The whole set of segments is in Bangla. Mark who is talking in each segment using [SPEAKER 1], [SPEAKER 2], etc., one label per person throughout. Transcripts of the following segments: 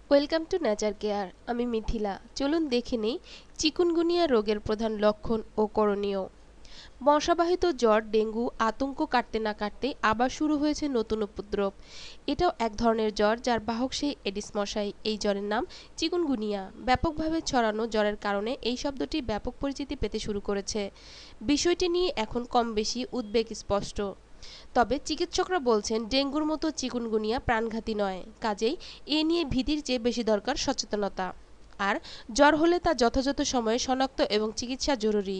[SPEAKER 1] Welcome to nature care. আমি মিথিলা। চলুন দেখে নেই চিকুনগুনিয়া রোগের প্রধান লক্ষণ ও করণীয়। মশাবাহিত জ্বর ডেঙ্গু আতঙ্ক কাটতে না কাটতে আবার শুরু হয়েছে নতুন উপদ্রব। এটাও এক ধরনের জ্বর যার বাহক সেই এডিস মশাই। এই জ্বরের নাম চিকুনগুনিয়া। ব্যাপকভাবে ছড়ানো জ্বরের কারণে এই শব্দটি ব্যাপক পরিচিতি পেতে শুরু করেছে। বিষয়টি নিয়ে এখন কম বেশি উদ্বেগ স্পষ্ট। তবে চিকিৎসকরা বলছেন ডেঙ্গুর মতো চিকুনগুনিয়া প্রাণঘাতী নয়, কাজেই এ নিয়ে ভীতির চেয়ে বেশি দরকার সচেতনতা। আর জ্বর হলে তা যথাযথ সময়ে শনাক্ত এবং চিকিৎসা জরুরি।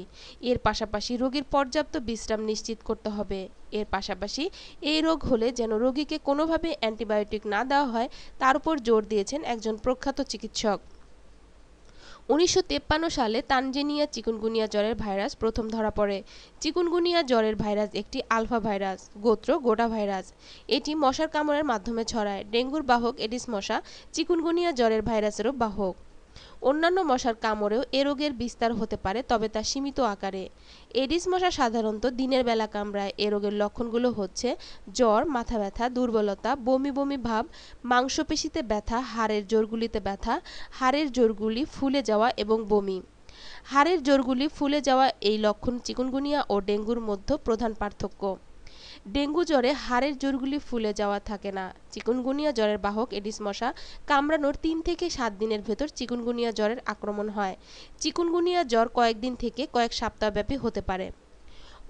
[SPEAKER 1] এর পাশাপাশি রোগীর পর্যাপ্ত বিশ্রাম নিশ্চিত করতে হবে। এর পাশাপাশি এই রোগ হলে যেন রোগীকে কোনোভাবে অ্যান্টিবায়োটিক না দেওয়া হয় তার উপর জোর দিয়েছেন একজন প্রখ্যাত চিকিৎসক। ১৯৫৩ সালে তানজানিয়া চিকুনগুনিয়া জ্বরের ভাইরাস প্রথম ধরা পড়ে। চিকুনগুনিয়া জ্বরের ভাইরাস একটি আলফা ভাইরাস, গোত্র গোটা ভাইরাস। এটি মশার কামড়ের মাধ্যমে ছড়ায়। ডেঙ্গুর বাহক এডিস মশা চিকুনগুনিয়া জ্বরের ভাইরাসেরও বাহক। অন্যান্য মশার কামড়েও এ রোগের বিস্তার হতে পারে, তবে তা সীমিত আকারে। এডিস মশা সাধারণত দিনের বেলা কামড়ায়। এ রোগের লক্ষণগুলো হচ্ছে জ্বর, মাথা ব্যথা, দুর্বলতা, বমি বমি ভাব, মাংসপেশিতে ব্যথা, হাড়ের জোড়গুলিতে ব্যথা, হাড়ের জোড়গুলি ফুলে যাওয়া এবং বমি। হাড়ের জোড়গুলি ফুলে যাওয়া এই লক্ষণ চিকুনগুনিয়া ও ডেঙ্গুর মধ্যে প্রধান পার্থক্য। ডেঙ্গু জ্বরে হাড়ের জোড়গুলি ফুলে যাওয়া থাকে না। চিকুনগুনিয়া জ্বরের বাহক এডিস মশা কামড়ানোর ৩ থেকে ৭ দিনের ভেতর চিকুনগুনিয়া জ্বরের আক্রমণ হয়। চিকুনগুনিয়া জ্বর কয়েকদিন থেকে কয়েক সপ্তাহব্যাপী হতে পারে।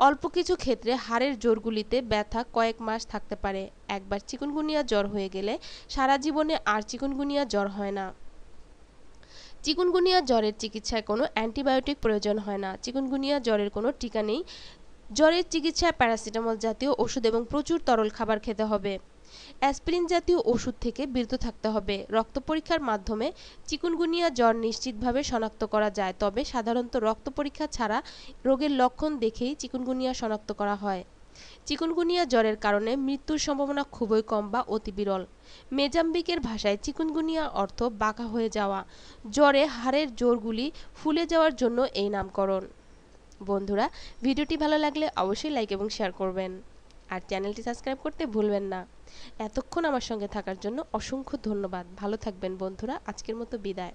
[SPEAKER 1] অল্প কিছু ক্ষেত্রে হাড়ের জোড়গুলিতে ব্যথা কয়েক মাস থাকতে পারে। একবার চিকুনগুনিয়া জ্বর হয়ে গেলে সারা জীবনে আর চিকুনগুনিয়া জ্বর হয় না। চিকুনগুনিয়া জ্বরের চিকিৎসায় কোনো অ্যান্টিবায়োটিক প্রয়োজন হয় না। চিকুনগুনিয়া জ্বরের কোনো টিকা নেই। জ্বরের চিকিৎসায় প্যারাসিটামল জাতীয় ওষুধ এবং প্রচুর তরল খাবার খেতে হবে। অ্যাসপিরিন জাতীয় ওষুধ থেকে বিরত থাকতে হবে। রক্ত পরীক্ষার মাধ্যমে চিকুনগুনিয়া জ্বর নিশ্চিতভাবে শনাক্ত করা যায়, তবে সাধারণত রক্ত পরীক্ষা ছাড়া রোগের লক্ষণ দেখেই চিকুনগুনিয়া শনাক্ত করা হয়। চিকুনগুনিয়া জ্বরের কারণে মৃত্যুর সম্ভাবনা খুবই কম বা অতি বিরল। মেজাম্বিকের ভাষায় চিকুনগুনিয়া অর্থ বাঁকা হয়ে যাওয়া। জ্বরে হাড়ের জোড়গুলি ফুলে যাওয়ার জন্য এই নামকরণ। বন্ধুরা, ভিডিওটি ভালো লাগলে অবশ্যই লাইক এবং শেয়ার করবেন। আর চ্যানেলটি সাবস্ক্রাইব করতে ভুলবেন না। এতক্ষণ আমার সঙ্গে থাকার জন্য অসংখ্য ধন্যবাদ। ভালো থাকবেন বন্ধুরা। আজকের মতো বিদায়।